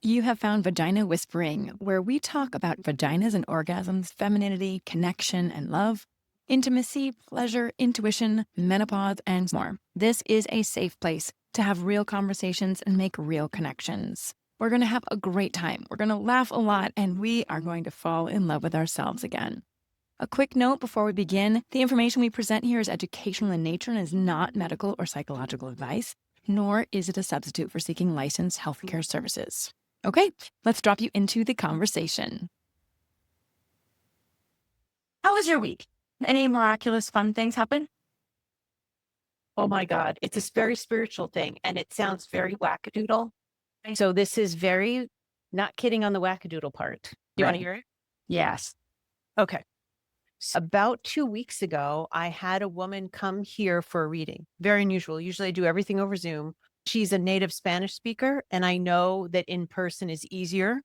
You have found Vagina Whispering, where we talk about vaginas and orgasms, femininity, connection and love, intimacy, pleasure, intuition, menopause, and more. This is a safe place to have real conversations and make real connections. We're going to have a great time. We're going to laugh a lot, and we are going to fall in love with ourselves again. A quick note before we begin, the information we present here is educational in nature and is not medical or psychological advice, nor is it a substitute for seeking licensed healthcare services. Okay, let's drop you into the conversation. How was your week? Any miraculous fun things happen? Oh my God, it's a very spiritual thing and it sounds very wackadoodle. So this is very not kidding on the wackadoodle part. You want to hear it? Yes. Okay. So about 2 weeks ago, I had a woman come here for a reading. Very unusual. Usually I do everything over Zoom. She's a native Spanish speaker, and I know that in person is easier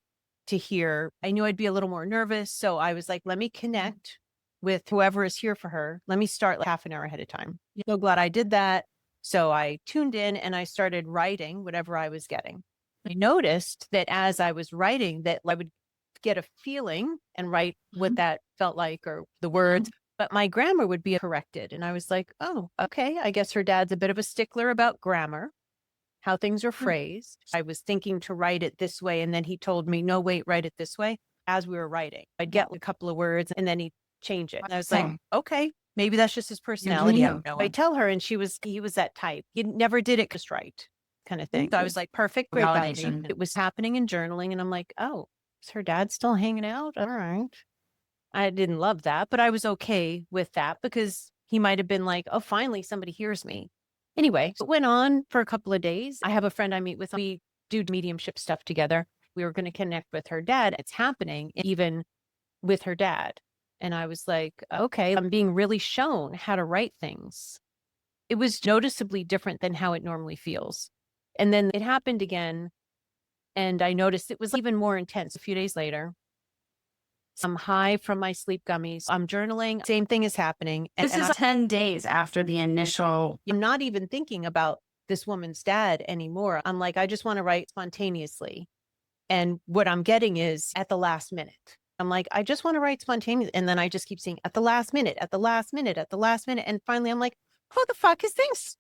to hear. I knew I'd be a little more nervous. So I was like, let me connect with whoever is here for her. Let me start like half an hour ahead of time. So glad I did that. So I tuned in and I started writing whatever I was getting. I noticed that as I was writing that I would get a feeling and write what that felt like or the words, but my grammar would be corrected. And I was like, oh, okay. I guess her dad's a bit of a stickler about grammar, how things are phrased. I was thinking to write it this way. And then he told me, no, wait, write it this way. As we were writing, I'd get a couple of words and then he'd change it. And I was like, okay, maybe that's just his personality. I don't know. I tell her, and he was that type. He never did it just right kind of thing. So I was like, perfect, great validation. It was happening in journaling. And I'm like, oh, is her dad still hanging out? All right. I didn't love that, but I was okay with that because he might have been like, oh, finally somebody hears me. Anyway, it went on for a couple of days. I have a friend I meet with. We do mediumship stuff together. We were going to connect with her dad. It's happening even with her dad. And I was like, okay, I'm being really shown how to write things. It was noticeably different than how it normally feels. And then it happened again. And I noticed it was even more intense a few days later. I'm high from my sleep gummies. I'm journaling. Same thing is happening. This is 10 days after the initial. I'm not even thinking about this woman's dad anymore. I'm like, I just want to write spontaneously. And what I'm getting is at the last minute. I'm like, I just want to write spontaneously. And then I just keep saying at the last minute, at the last minute, at the last minute. And finally, I'm like, who the fuck is this?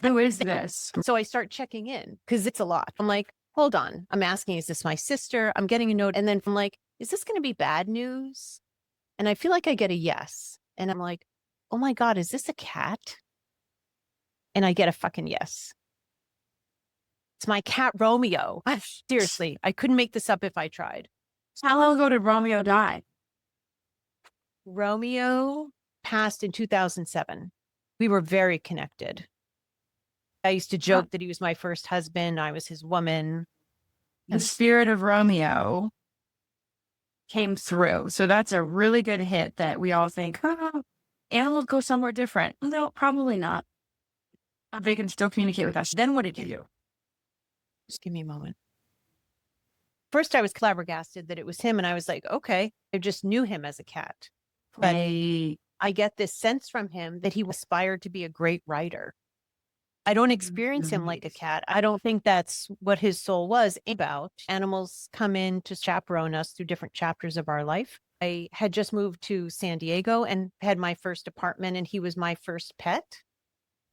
Who is this? So I start checking in because it's a lot. I'm like, hold on. I'm asking, is this my sister? I'm getting a note. And then I'm like, is this going to be bad news? And I feel like I get a yes. And I'm like, oh my God, is this a cat? And I get a fucking yes. It's my cat, Romeo. Seriously, I couldn't make this up if I tried. How long ago did Romeo die? Romeo passed in 2007. We were very connected. I used to joke that he was my first husband. I was his woman. The spirit of Romeo came through. So that's a really good hit that we all think, oh, animals go somewhere different. No, probably not. They can still communicate with us. Then what did you do? Just give me a moment. First, I was flabbergasted that it was him. And I was like, okay, I just knew him as a cat. But I get this sense from him that he aspired to be a great writer. I don't experience him like a cat. I don't think that's what his soul was about. Animals come in to chaperone us through different chapters of our life. I had just moved to San Diego and had my first apartment, and he was my first pet.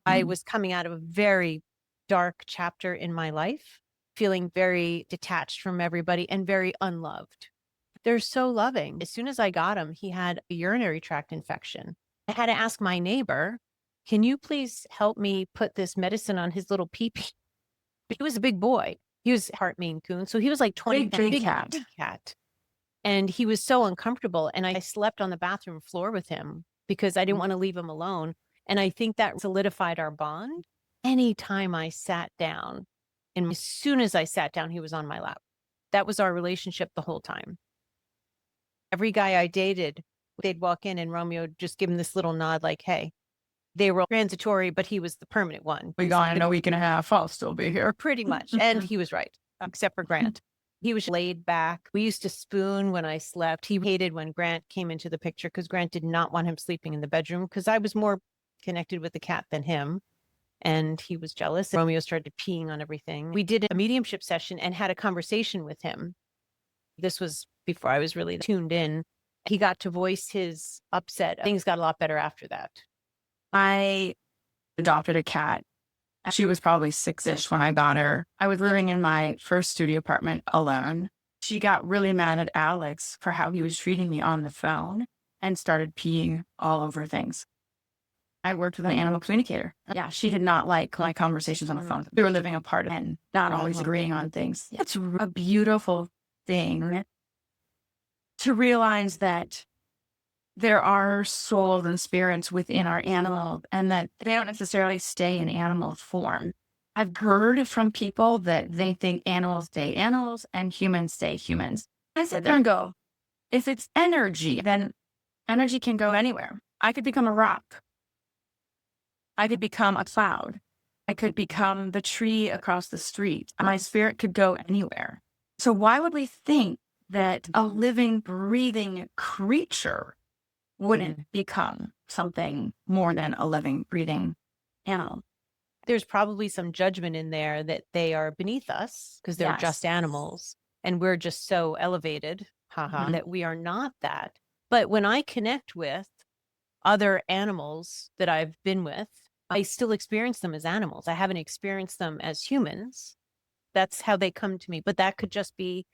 I was coming out of a very dark chapter in my life, feeling very detached from everybody and very unloved. They're so loving. As soon as I got him, he had a urinary tract infection. I had to ask my neighbor, can you please help me put this medicine on his little pee-pee? He was a big boy. He was heart Maine Coon. So he was like 20, big cat. Big cat. And he was so uncomfortable. And I slept on the bathroom floor with him because I didn't want to leave him alone. And I think that solidified our bond. Anytime I sat down, and as soon as I sat down, he was on my lap. That was our relationship the whole time. Every guy I dated, they'd walk in and Romeo would just give him this little nod like, hey, they were transitory, but he was the permanent one. We got in a week and a half. I'll still be here. Pretty much. And he was right, except for Grant. He was laid back. We used to spoon when I slept. He hated when Grant came into the picture because Grant did not want him sleeping in the bedroom because I was more connected with the cat than him. and he was jealous. Romeo started peeing on everything. We did a mediumship session and had a conversation with him. This was before I was really tuned in. He got to voice his upset. Things got a lot better after that. I adopted a cat. She was probably 6-ish when I got her. I was living in my first studio apartment alone. She got really mad at Alex for how he was treating me on the phone and started peeing all over things. I worked with an animal communicator. Yeah, she did not like my conversations on the phone. We were living apart and not always agreeing on things. It's a beautiful thing to realize that there are souls and spirits within our animal and that they don't necessarily stay in animal form. I've heard from people that they think animals stay animals and humans stay humans. I sit there and go, if it's energy, then energy can go anywhere. I could become a rock. I could become a cloud. I could become the tree across the street. My spirit could go anywhere. So why would we think that a living, breathing creature wouldn't become something more than a living, breathing animal? There's probably some judgment in there that they are beneath us because they're just animals and we're just so elevated, that we are not that. But when I connect with other animals that I've been with, I still experience them as animals. I haven't experienced them as humans. That's how they come to me. But that could just be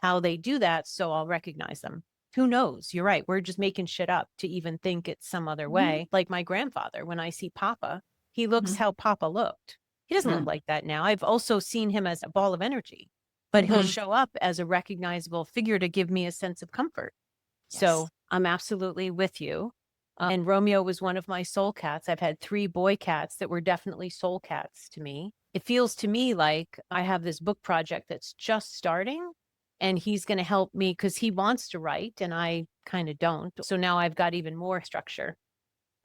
how they do that. So I'll recognize them. Who knows? You're right. We're just making shit up to even think it's some other way. Like my grandfather, when I see Papa, he looks how Papa looked. He doesn't look like that now. I've also seen him as a ball of energy, but he'll show up as a recognizable figure to give me a sense of comfort. Yes. So I'm absolutely with you. And Romeo was one of my soul cats. I've had 3 boy cats that were definitely soul cats to me. It feels to me like I have this book project that's just starting and he's going to help me because he wants to write and I kind of don't. So now I've got even more structure.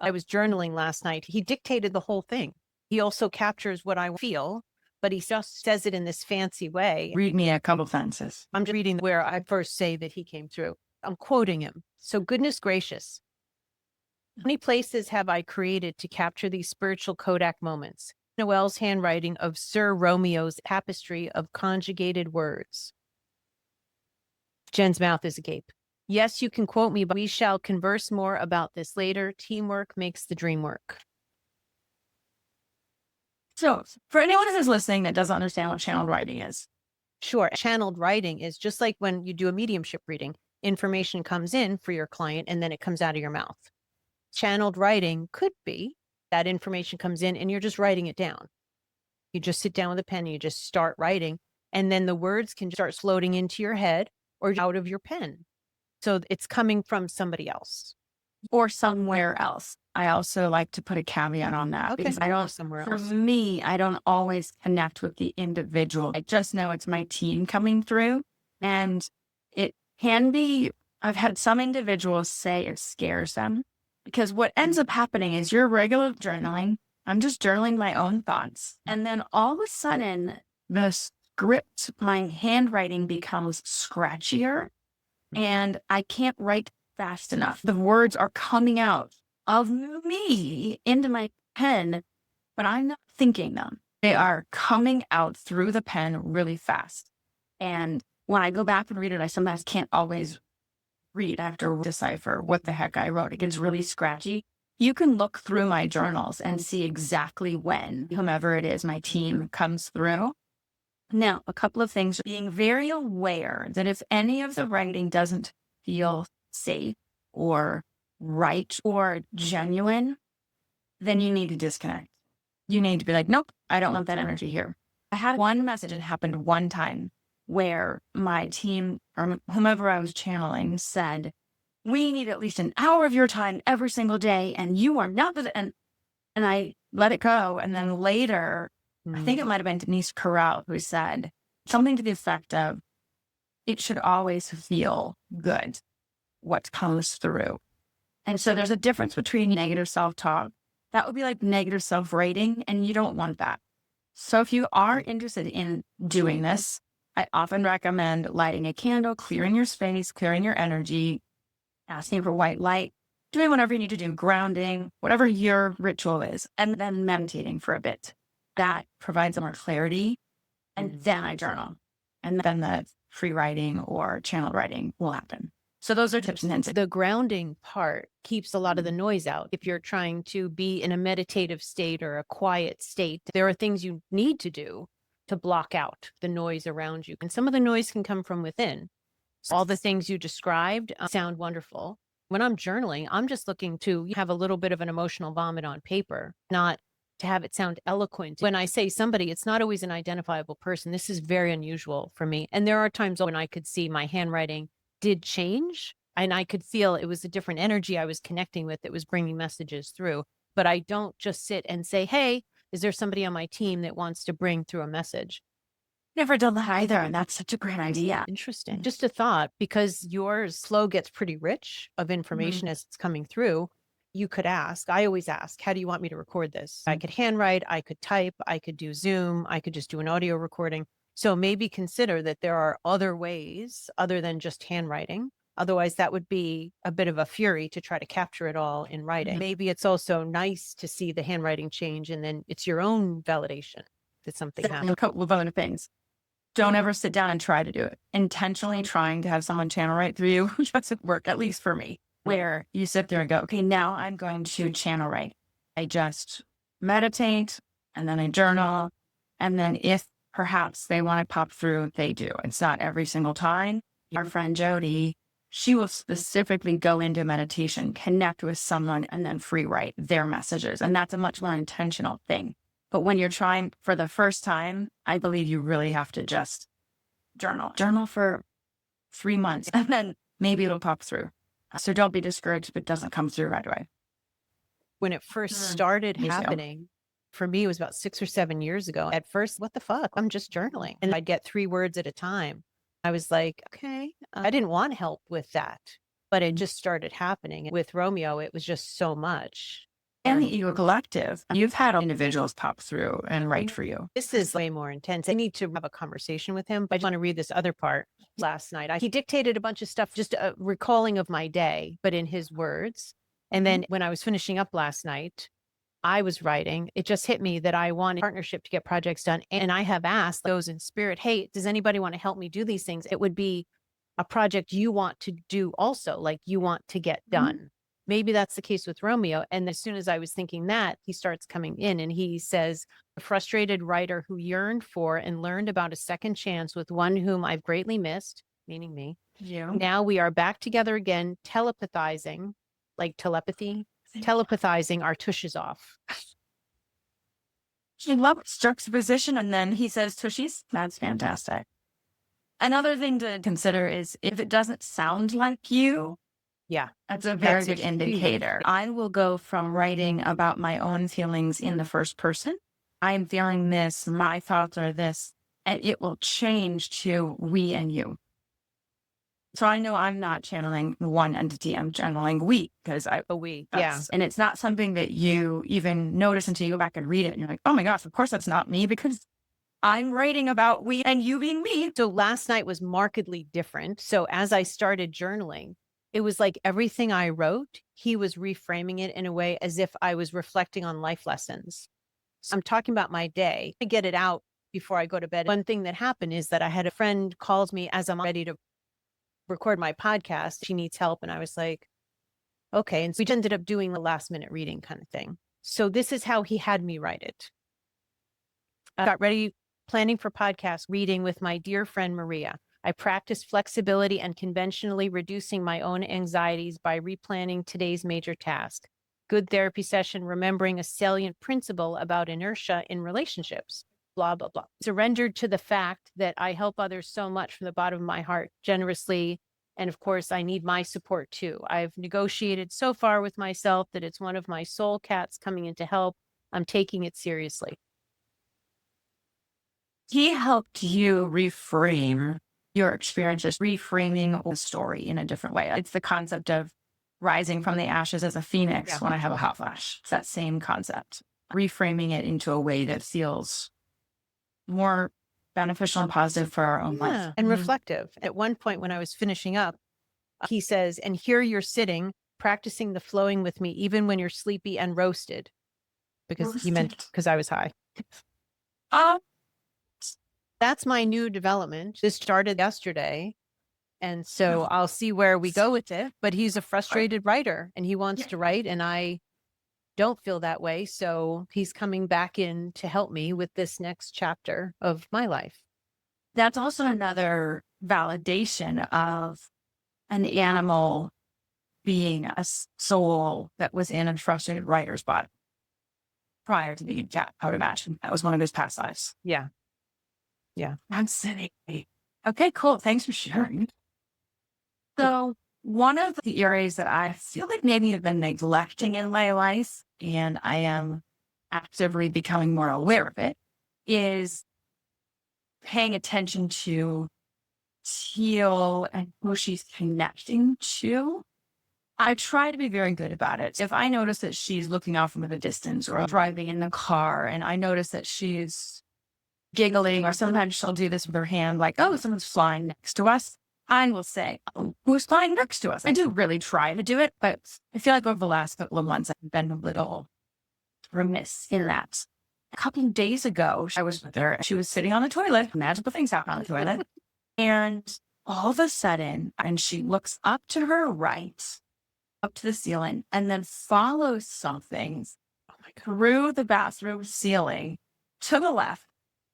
I was journaling last night. He dictated the whole thing. He also captures what I feel, but he just says it in this fancy way. Read me a couple sentences. I'm just reading where I first say that he came through. I'm quoting him. So goodness gracious. How many places have I created to capture these spiritual Kodak moments? Noel's handwriting of Sir Romeo's tapestry of conjugated words. Jen's mouth is agape. Yes, you can quote me, but we shall converse more about this later. Teamwork makes the dream work. So for anyone who's listening that doesn't understand what channeled writing is. Sure. Channeled writing is just like when you do a mediumship reading, information comes in for your client and then it comes out of your mouth. Channeled writing could be that information comes in and you're just writing it down. You just sit down with a pen and you just start writing, and then the words can start floating into your head or out of your pen. So it's coming from somebody else. Or somewhere else. I also like to put a caveat on that because I don't, somewhere for else. me, I don't always connect with the individual. I just know it's my team coming through, and it can be, I've had some individuals say it scares them because what ends up happening is you're regular journaling. I'm just journaling my own thoughts. And then all of a sudden the script, my handwriting becomes scratchier and I can't write fast enough. The words are coming out of me into my pen, but I'm not thinking them. They are coming out through the pen really fast. And when I go back and read it, I sometimes can't always read. I have to decipher what the heck I wrote. It gets really scratchy. You can look through my journals and see exactly when whomever it is, my team comes through. Now, a couple of things, being very aware that if any of the writing doesn't feel safe or right or genuine, then you need to disconnect. You need to be like, nope, I don't want that energy here. I had one message that happened one time where my team or whomever I was channeling said, we need at least an hour of your time every single day, and you are not the, and I let it go. And then later, I think it might have been Denise Corral who said something to the effect of, it should always feel good what comes through. And so there's a difference between negative self-talk. That would be like negative self-rating, and you don't want that. So if you are interested in doing this, I often recommend lighting a candle, clearing your space, clearing your energy, asking for white light, doing whatever you need to do, grounding, whatever your ritual is, and then meditating for a bit. That provides more clarity. And then I journal. And then the free writing or channel writing will happen. So those are tips and hints. The grounding part keeps a lot of the noise out. If you're trying to be in a meditative state or a quiet state, there are things you need to do to block out the noise around you. And some of the noise can come from within. So all the things you described sound wonderful. When I'm journaling, I'm just looking to have a little bit of an emotional vomit on paper, not to have it sound eloquent. When I say somebody, it's not always an identifiable person. This is very unusual for me. And there are times when I could see my handwriting did change and I could feel it was a different energy I was connecting with that was bringing messages through. But I don't just sit and say, hey, is there somebody on my team that wants to bring through a message? Never done that either. And that's such a great idea. Interesting. Just a thought, because your flow gets pretty rich of information as it's coming through. You could ask, I always ask, how do you want me to record this? I could handwrite, I could type, I could do Zoom, I could just do an audio recording. So maybe consider that there are other ways other than just handwriting. Otherwise, that would be a bit of a fury to try to capture it all in writing. Maybe it's also nice to see the handwriting change and then it's your own validation that something happened. A couple of other things. Don't ever sit down and try to do it. Intentionally trying to have someone channel write through you doesn't work, at least for me, where you sit there and go, okay, now I'm going to channel write. I just meditate and then I journal. And then if perhaps they want to pop through, they do. It's not every single time. Our friend Jody, she will specifically go into meditation, connect with someone, and then free write their messages. And that's a much more intentional thing. But when you're trying for the first time, I believe you really have to just journal for 3 months, and then maybe it'll pop through. So don't be discouraged if it doesn't come through right away. When it first started happening, for me, it was about 6 or 7 years ago. At first, what the fuck? I'm just journaling. And I'd get 3 words at a time. I was like, okay, I didn't want help with that, but it just started happening. With Romeo, it was just so much. And the Ego Collective, you've had individuals pop through and write for you. This is way more intense. I need to have a conversation with him, but I just want to read this other part. Last night, he dictated a bunch of stuff, just a recalling of my day, but in his words. And then when I was finishing up last night, I was writing. It just hit me that I want a partnership to get projects done. And I have asked those in spirit, hey, does anybody want to help me do these things? It would be a project you want to do also, like you want to get done. Maybe that's the case with Romeo. And as soon as I was thinking that, he starts coming in and he says, a frustrated writer who yearned for and learned about a second chance with one whom I've greatly missed, meaning me. Yeah. Now we are back together again, telepathizing, like telepathy, telepathizing our tushes off. He loves juxtaposition, and then he says tushies. That's fantastic. Another thing to consider is if it doesn't sound like you, yeah, that's a very good indicator. I will go from writing about my own feelings in the first person. I'm feeling this, my thoughts are this, and it will change to we and you. So I know I'm not channeling one entity, I'm channeling we, because and it's not something that you even notice until you go back and read it. And you're like, oh my gosh, of course that's not me, because I'm writing about we and you being me. So last night was markedly different. So as I started journaling, it was like everything I wrote, he was reframing it in a way as if I was reflecting on life lessons. So I'm talking about my day. I get it out before I go to bed. One thing that happened is that I had a friend calls me as I'm ready to record my podcast. She needs help. And I was like, okay. And so we ended up doing the last minute reading kind of thing. So this is how he had me write it. I got ready, planning for podcast reading with my dear friend, Maria. I practiced flexibility and conventionally reducing my own anxieties by replanning today's major task. Good therapy session, remembering a salient principle about inertia in relationships, blah, blah, blah. Surrendered to the fact that I help others so much from the bottom of my heart, generously. And of course, I need my support too. I've negotiated so far with myself that it's one of my soul cats coming in to help. I'm taking it seriously. He helped you reframe your experiences, reframing the story in a different way. It's the concept of rising from the ashes as a phoenix when I have a hot flash. It's that same concept. Reframing it into a way that feels more beneficial and positive for our own life. And reflective. At one point when I was finishing up, he says, and here you're sitting practicing the flowing with me, even when you're sleepy and roasted, because he meant because I was high. Um, That's my new development. This started yesterday. And so I'll see where we go with it. But he's a frustrated writer and he wants to write, and I don't feel that way. So he's coming back in to help me with this next chapter of my life. that's also another validation of an animal being a soul that was in a frustrated writer's body prior to being a cat, I would imagine. That was one of his past lives. Yeah. I'm sitting. Okay, cool. Thanks for sharing. So one of the areas that I feel like maybe have been neglecting in my life, and I am actively becoming more aware of it, is paying attention to Teal and who she's connecting to. I try to be very good about it. If I notice that she's looking off from the distance or driving in the car and I notice that she's giggling, or sometimes she'll do this with her hand, like, oh, someone's flying next to us, I will say, oh, who's flying next to us? I do really try to do it, but I feel like over the last couple of months, I've been a little remiss in that. A couple of days ago, I was with her. She was sitting on the toilet. Magical things happen on the toilet. And all of a sudden, and she looks up to her right, up to the ceiling, and then follows something through the bathroom ceiling to the left,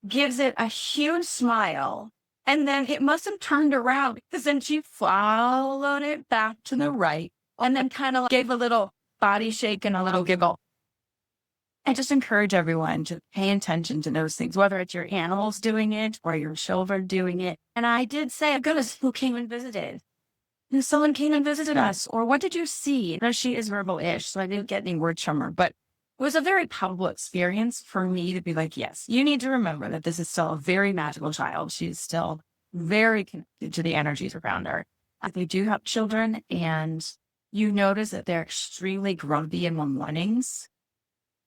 gives it a huge smile, and then it must have turned around because then she followed it back to the right and then kind of gave a little body shake and a little giggle. I just encourage everyone to pay attention to those things, whether it's your animals doing it or your children doing it. And I did say, goodness, who came and visited? And someone came and visited us. Or what did you see? Now, she is verbal-ish, so I didn't get any words from her. But it was a very palpable experience for me to be like, yes, you need to remember that this is still a very magical child. She's still very connected to the energies around her. They do have children, and you notice that they're extremely grumpy in the mornings.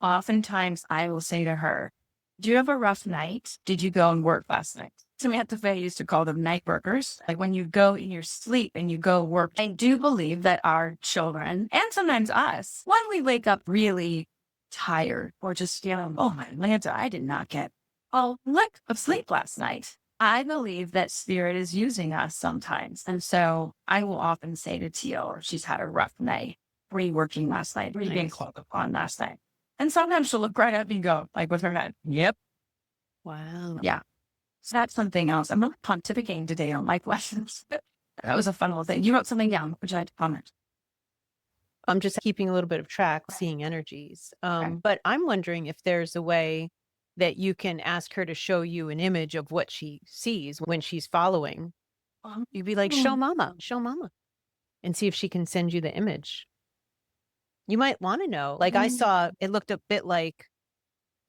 Oftentimes, I will say to her, do you have a rough night? Did you go and work last night? Samantha Faye used to call them night workers. Like when you go in your sleep and you go work. I do believe that our children, and sometimes us, when we wake up really tired or just feeling, oh my Atlanta, I did not get a lick of sleep last night. I believe that spirit is using us sometimes. And so I will often say to Teal, she's had a rough night. Were you working last night? Were you being called upon last night? And sometimes she'll look right at me and go, like with her head, yep. Wow. Yeah. So that's something else. I'm not pontificating today on my questions. That was a fun little thing. You wrote something down, which I had to comment. I'm just keeping a little bit of track, seeing energies. But I'm wondering if there's a way that you can ask her to show you an image of what she sees when she's following. You'd be like, show mama, and see if she can send you the image. You might want to know. Like I saw, it looked a bit like,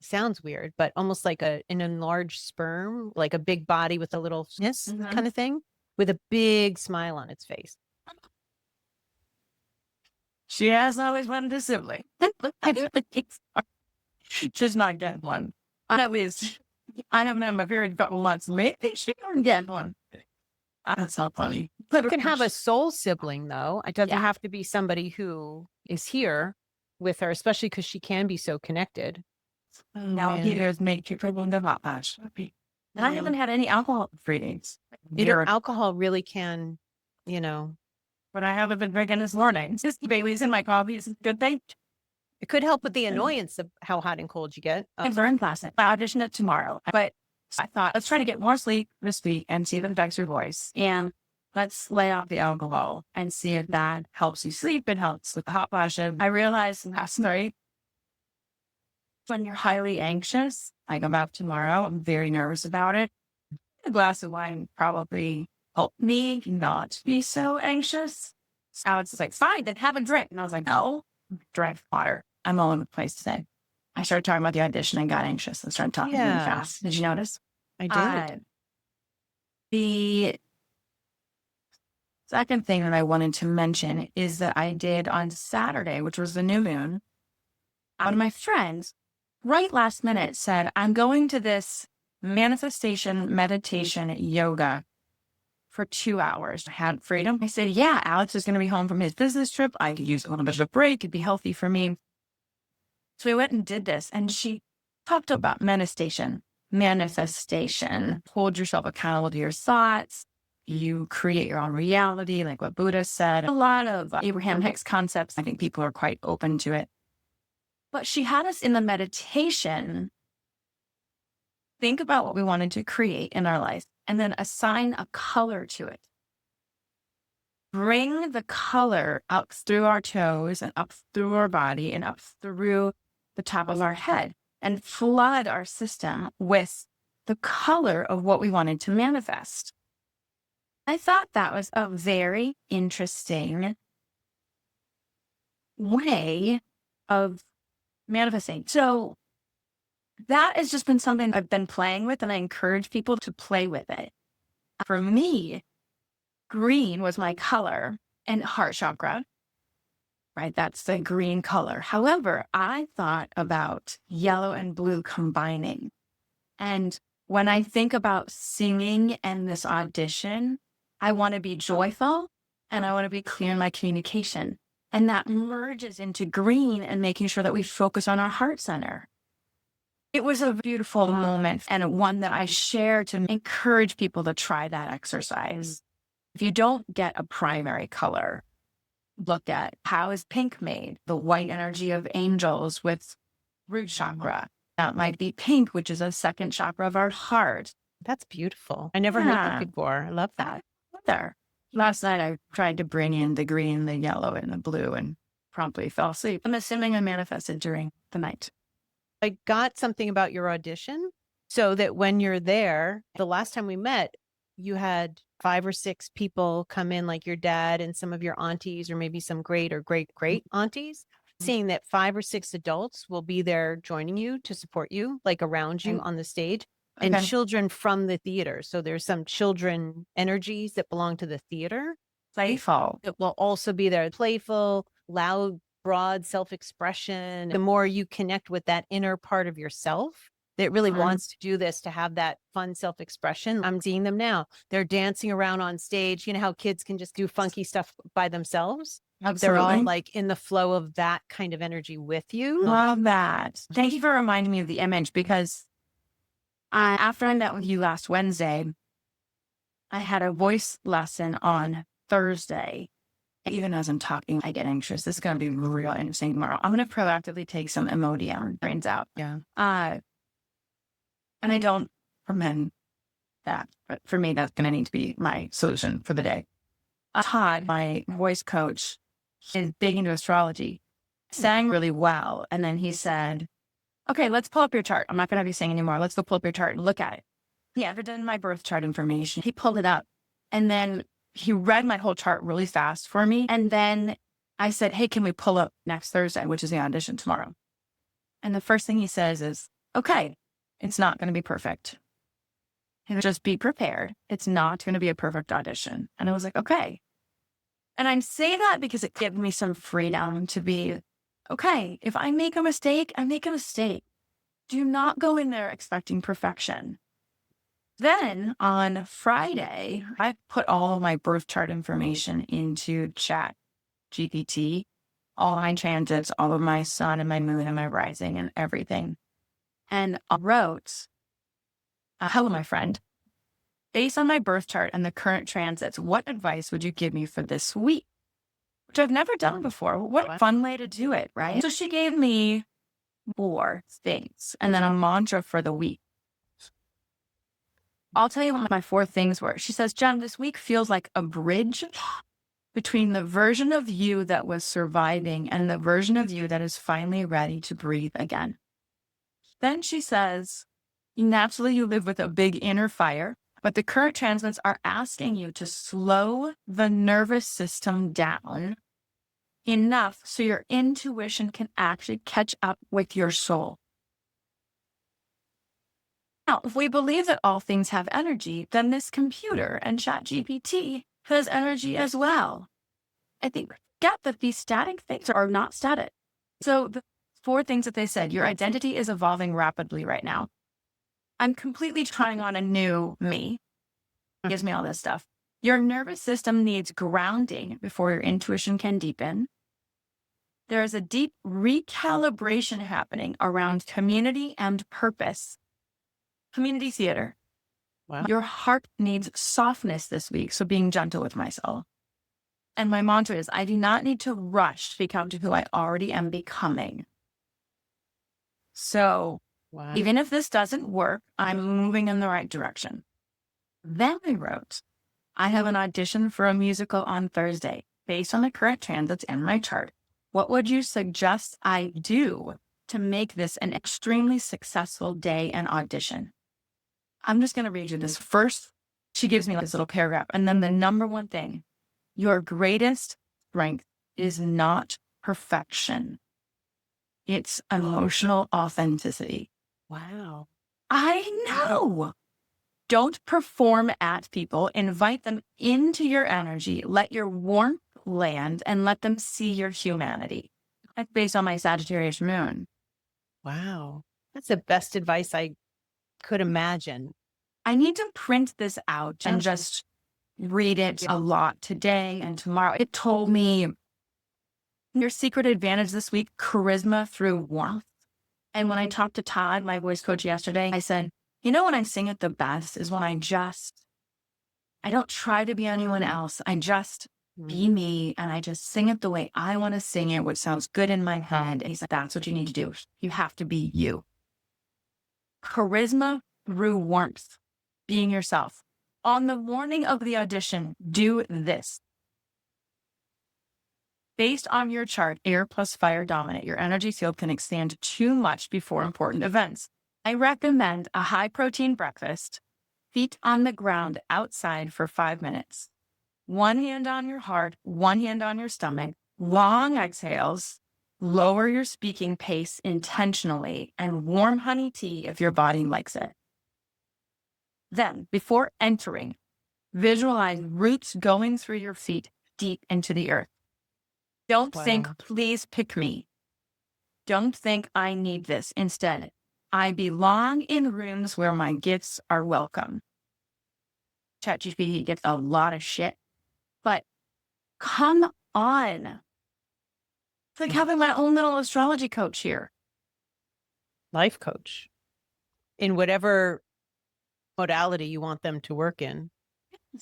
sounds weird, but almost like an enlarged sperm, like a big body with a little kind of thing, with a big smile on its face. She has always wanted a sibling. She's not getting one. At least I haven't had my period in a couple months. Maybe she can get one. That's not funny. You can have a soul sibling, though. It doesn't have to be somebody who is here with her, especially because she can be so connected. Now here's make your problem the hot patch. And I haven't had any alcohol free days. Alcohol really can, But I haven't been drinking this morning. Just Bailey's in my coffee is a good thing. It could help with the annoyance of how hot and cold you get. I've learned last night. I auditioned it tomorrow. But I thought, let's try to get more sleep this week and see if it affects your voice. And let's lay off the alcohol and see if that helps you sleep. It helps with the hot flashes. I realized last night, when you're highly anxious, I go back tomorrow, I'm very nervous about it. A glass of wine probably helped me not be so anxious. So I was just like, fine, then have a drink. And I was like, no, drink water. I'm all over the place today. I started talking about the audition and got anxious and started talking really fast. Did you notice? I did. The second thing that I wanted to mention is that I did on Saturday, which was the new moon. One of my friends, right last minute, said, I'm going to this manifestation meditation yoga for 2 hours. I had freedom. I said, yeah, Alex is going to be home from his business trip. I could use a little bit of a break. It'd be healthy for me. So we went and did this. And she talked about manifestation. Hold yourself accountable to your thoughts. You create your own reality, like what Buddha said. A lot of Abraham Hicks concepts. I think people are quite open to it. But she had us in the meditation think about what we wanted to create in our life and then assign a color to it. Bring the color up through our toes and up through our body and up through the top of our head and flood our system with the color of what we wanted to manifest. I thought that was a very interesting way of manifesting. So that has just been something I've been playing with, and I encourage people to play with it. For me, green was my color and heart chakra, right? That's the green color. However, I thought about yellow and blue combining. And when I think about singing and this audition, I want to be joyful and I want to be clear in my communication. And that merges into green and making sure that we focus on our heart center. It was a beautiful moment and one that I share to encourage people to try that exercise. If you don't get a primary color, look at how is pink made? The white energy of angels with root chakra. That might be pink, which is a second chakra of our heart. That's beautiful. I never heard that before. I love that. There. Last night, I tried to bring in the green, the yellow, and the blue and promptly fell asleep. I'm assuming I manifested during the night. I got something about your audition so that when you're there, the last time we met, you had 5 or 6 people come in, like your dad and some of your aunties, or maybe some great or great aunties, seeing that 5 or 6 adults will be there joining you to support you, like around you on the stage, and children from the theater. So there's some children energies that belong to the theater. Playful. It will also be there, playful, loud, broad self-expression. The more you connect with that inner part of yourself that really wants to do this, to have that fun self-expression. I'm seeing them now. They're dancing around on stage. You know how kids can just do funky stuff by themselves? Absolutely. They're all like in the flow of that kind of energy with you. Love that. Thank you for reminding me of the image, because after I met with you last Wednesday, I had a voice lesson on Thursday. Even as I'm talking, I get anxious. This is going to be real interesting tomorrow. I'm going to proactively take some Imodium brains out. Yeah. And I don't recommend that, but for me, that's going to need to be my solution for the day. Todd, my voice coach, is big into astrology, sang really well. And then he said, okay, let's pull up your chart. I'm not going to have you sing anymore. Let's go pull up your chart and look at it. He had done my birth chart information. He pulled it up, and then he read my whole chart really fast for me. And then I said, hey, can we pull up next Thursday, which is the audition tomorrow? And the first thing he says is, okay, it's not going to be perfect. And just be prepared. It's not going to be a perfect audition. And I was like, okay. And I say that because it gives me some freedom to be, okay, if I make a mistake, I make a mistake. Do not go in there expecting perfection. Then on Friday, I put all of my birth chart information into Chat GPT, all my transits, all of my sun and my moon and my rising and everything. And I wrote, hello, my friend. Based on my birth chart and the current transits, what advice would you give me for this week? Which I've never done before. What a fun way to do it, right? So she gave me 4 things and then a mantra for the week. I'll tell you what my 4 things were. She says, Jen, this week feels like a bridge between the version of you that was surviving and the version of you that is finally ready to breathe again. Then she says, naturally you live with a big inner fire, but the current transits are asking you to slow the nervous system down enough so your intuition can actually catch up with your soul. Now, if we believe that all things have energy, then this computer and ChatGPT has energy as well. I think get that these static things are not static. So the 4 things that they said, your identity is evolving rapidly right now. I'm completely trying on a new me. It gives me all this stuff. Your nervous system needs grounding before your intuition can deepen. There is a deep recalibration happening around community and purpose. Community theater. Wow. Your heart needs softness this week, so being gentle with myself. And my mantra is, I do not need to rush to become to who I already am becoming. So Wow. even if this doesn't work, I'm moving in the right direction. Then I wrote, I have an audition for a musical on Thursday based on the current transits in my chart. What would you suggest I do to make this an extremely successful day and audition? I'm just going to read you this first. She gives me this little paragraph. And then the number one thing, your greatest strength is not perfection. It's emotional authenticity. Wow. I know. Don't perform at people. Invite them into your energy. Let your warmth land and let them see your humanity. That's based on my Sagittarius moon. Wow. That's the best advice I could imagine. I need to print this out and just read it a lot today and tomorrow. It told me your secret advantage this week, charisma through warmth. And when I talked to Todd, my voice coach yesterday, I said, you know, when I sing it the best is when I don't try to be anyone else. I just be me and I just sing it the way I want to sing it, which sounds good in my head. And he said, that's what you need to do. You have to be you. Charisma through warmth, being yourself. On the morning of the audition, do this. Based on your chart, air plus fire dominant, your energy field can expand too much before important events. I recommend a high protein breakfast, feet on the ground outside for 5 minutes. One hand on your heart, one hand on your stomach, long exhales, lower your speaking pace intentionally, and warm honey tea if your body likes it. Then, before entering, visualize roots going through your feet deep into the earth. Don't think, please pick me. Don't think I need this. Instead, I belong in rooms where my gifts are welcome. ChatGPT gets a lot of shit, but come on. It's like having my own little astrology coach here. Life coach in whatever modality you want them to work in.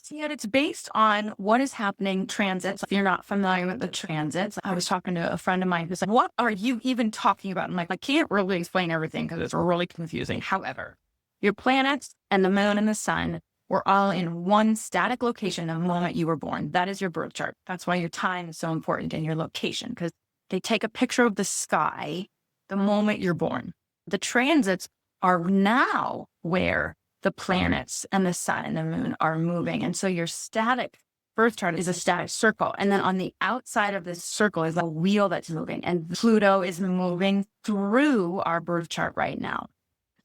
Yet it's based on what is happening transits. If you're not familiar with the transits, I was talking to a friend of mine who's like, what are you even talking about? I'm like, I can't really explain everything because it's really confusing. However, your planets and the moon and the sun were all in one static location the moment you were born. That is your birth chart. That's why your time is so important and your location, because they take a picture of the sky the moment you're born. The transits are now where the planets and the sun and the moon are moving. And so your static birth chart is a static circle. And then on the outside of this circle is a wheel that's moving. And Pluto is moving through our birth chart right now.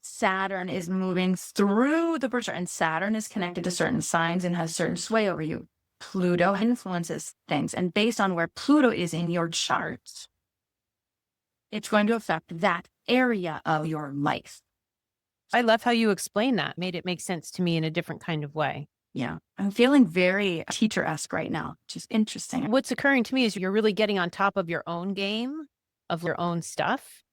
Saturn is moving through the birth chart. And Saturn is connected to certain signs and has certain sway over you. Pluto influences things. And based on where Pluto is in your chart, it's going to affect that area of your life. I love how you explain that. Made it make sense to me in a different kind of way. Yeah. I'm feeling very teacher-esque right now, which is interesting. What's occurring to me is you're really getting on top of your own game, of your own stuff.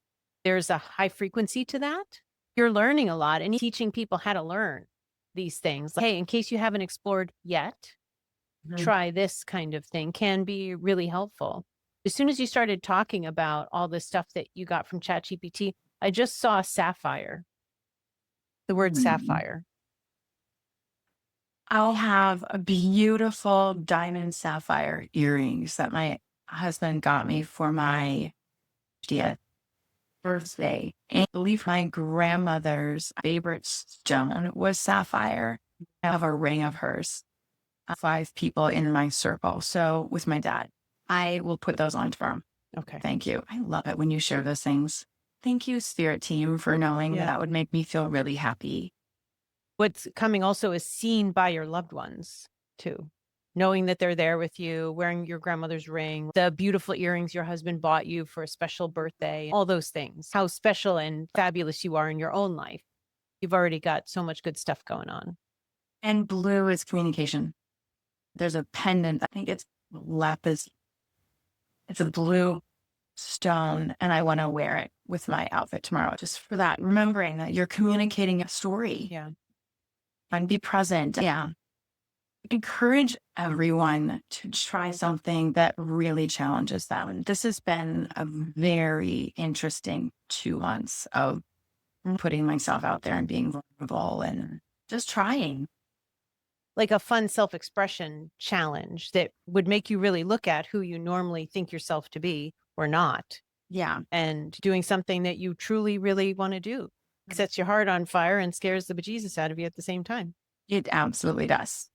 There's a high frequency to that. You're learning a lot and teaching people how to learn these things. Like, hey, in case you haven't explored yet, try this kind of thing can be really helpful. As soon as you started talking about all this stuff that you got from ChatGPT, I just saw sapphire. The word sapphire. I'll have a beautiful diamond sapphire earrings that my husband got me for my 50th birthday. And I believe my grandmother's favorite stone was sapphire. I have a ring of hers. 5 people in my circle. So with my dad, I will put those on for him. Okay. Thank you. I love it when you share those things. Thank you, Spirit Team, for knowing that would make me feel really happy. What's coming also is seen by your loved ones too. Knowing that they're there with you, wearing your grandmother's ring, the beautiful earrings your husband bought you for a special birthday, all those things. How special and fabulous you are in your own life. You've already got so much good stuff going on. And blue is communication. There's a pendant. I think it's lapis. It's a blue stone, and I want to wear it with my outfit tomorrow, just for that, remembering that you're communicating a story. Yeah. And be present. Yeah. Encourage everyone to try something that really challenges them. This has been a very interesting 2 months of putting myself out there and being vulnerable and just trying. Like a fun self-expression challenge that would make you really look at who you normally think yourself to be or not, Yeah. and doing something that you truly, really want to do. Sets your heart on fire and scares the bejesus out of you at the same time. It absolutely does.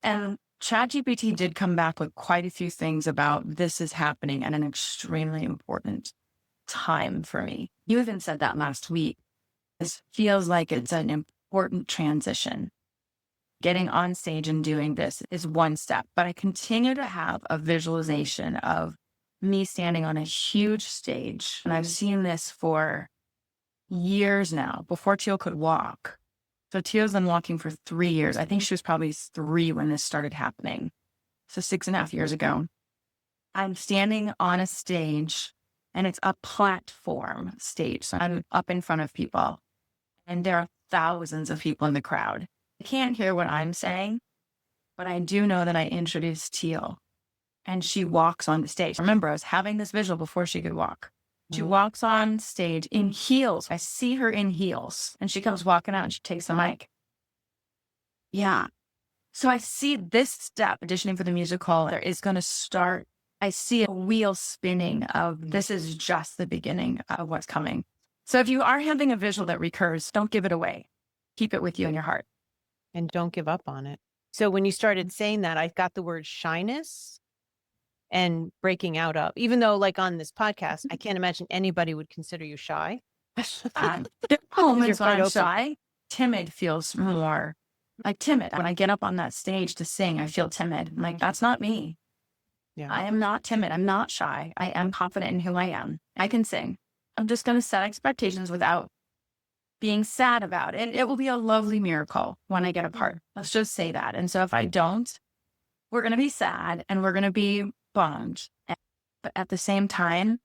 And ChatGPT did come back with quite a few things about this is happening at an extremely important time for me. You even said that last week. This feels like it's an important transition. Getting on stage and doing this is one step, but I continue to have a visualization of me standing on a huge stage. And I've seen this for years now, before Teal could walk. So Teal's been walking for 3 years. I think she was probably 3 when this started happening. So 6.5 years ago. I'm standing on a stage, and it's a platform stage. So I'm up in front of people, and there are thousands of people in the crowd. I can't hear what I'm saying, but I do know that I introduced Teal, and she walks on the stage. Remember, I was having this visual before she could walk. She walks on stage in heels. I see her in heels, and she comes walking out and she takes the mic. Yeah. So I see this step, auditioning for the musical, there is going to start. I see a wheel spinning of this is just the beginning of what's coming. So if you are having a visual that recurs, don't give it away. Keep it with you in your heart. And don't give up on it. So when you started saying that, I got the word shyness and breaking out of, even though like on this podcast, I can't imagine anybody would consider you shy. There are moments when quite I'm open. shy. Timid feels more like timid. When I get up on that stage to sing, I feel timid. I'm like, that's not me. Yeah. I am not timid. I'm not shy. I am confident in who I am. I can sing. I'm just going to set expectations without being sad about it. And it will be a lovely miracle when I get a part. Let's just say that. And so if I don't, we're going to be sad and we're going to be bummed. But at the same time,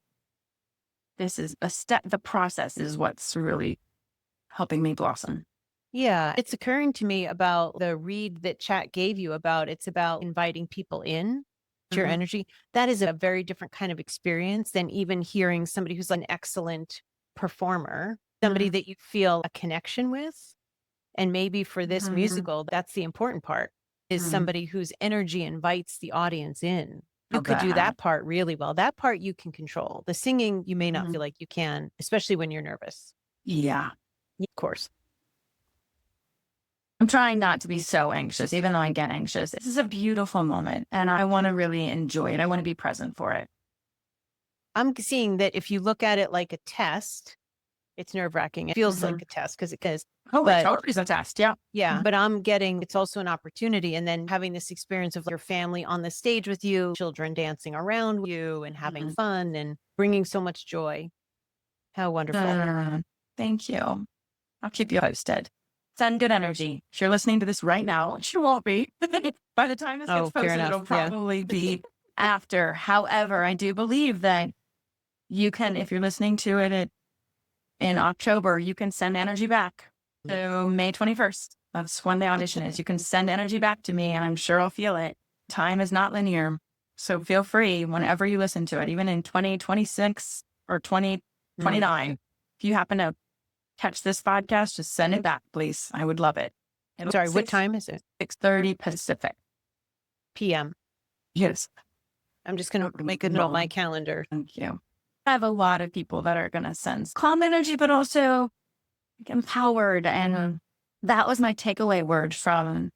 this is a step. The process is what's really helping me blossom. Yeah. It's occurring to me about the read that chat gave you about, it's about inviting people in to your Mhm. energy. That is a very different kind of experience than even hearing somebody who's an excellent performer, somebody Mhm. that you feel a connection with. And maybe for this Mhm. musical, that's the important part, is Mhm. somebody whose energy invites the audience in. You Love could do that. that part really well. That part you can control. The singing, you may not Mhm. feel like you can, especially when you're nervous. Yeah. Of course. I'm trying not to be so anxious, even though I get anxious. This is a beautiful moment and I want to really enjoy it. I want to be present for it. I'm seeing that if you look at it like a test, it's nerve-wracking. It feels like a test because it is. Oh, But- it totally is a test. Yeah. Yeah. But I'm getting, it's also an opportunity. And then having this experience of your family on the stage with you, children dancing around you and having Mhm. fun and bringing so much joy. How wonderful. Thank you. I'll keep you posted. Send good energy. If you're listening to this right now, which you won't be, by the time this Oh, gets fair posted, enough. it'll Yeah. probably be after. However, I do believe that you can, if you're listening to it in October, you can send energy back to May 21st. That's when the audition is. You can send energy back to me and I'm sure I'll feel it. Time is not linear. So feel free whenever you listen to it, even in 2026 or 2029. If you happen to catch this podcast, just send it back, please. I would love it. Sorry, what time is it? 6:30 Pacific. PM. Yes. I'm just going to make a note on my calendar. Thank you. I have a lot of people that are going to send calm energy, but also empowered. And that was my takeaway word from,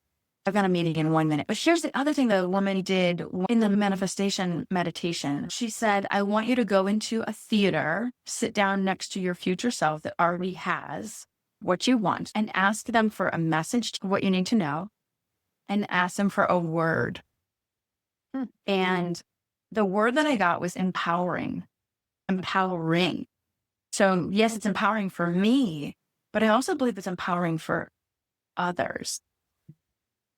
I've got a meeting in 1 minute. But here's the other thing the woman did in the manifestation meditation. She said, I want you to go into a theater, sit down next to your future self that already has what you want, and ask them for a message, what you need to know, and ask them for a word. And the word that I got was empowering. Empowering. So yes, it's empowering for me, but I also believe it's empowering for others.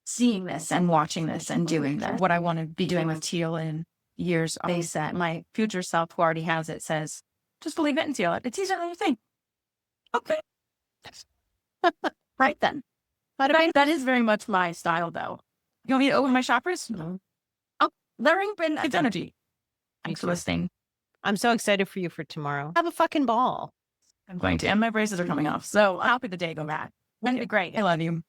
seeing this and watching this and doing this. What I want to be doing with Teal in years. They said, my future self who already has it says, just believe it and Teal it. It's easier than you think. Okay. Right then. That is very much my style, though. You want me to open my shoppers? No. Oh, learning been its energy. Thanks for listening. I'm so excited for you for tomorrow. Have a fucking ball. I'm going to, and my braces are coming off. So I'm happy the day go back. It'll be great. I love you.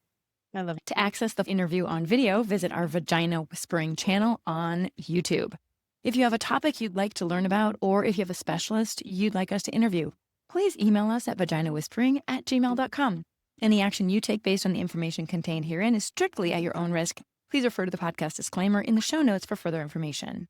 I love it. To access the interview on video, visit our Vagina Whispering channel on YouTube. If you have a topic you'd like to learn about, or if you have a specialist you'd like us to interview, please email us at vaginawhispering@gmail.com. Any action you take based on the information contained herein is strictly at your own risk. Please refer to the podcast disclaimer in the show notes for further information.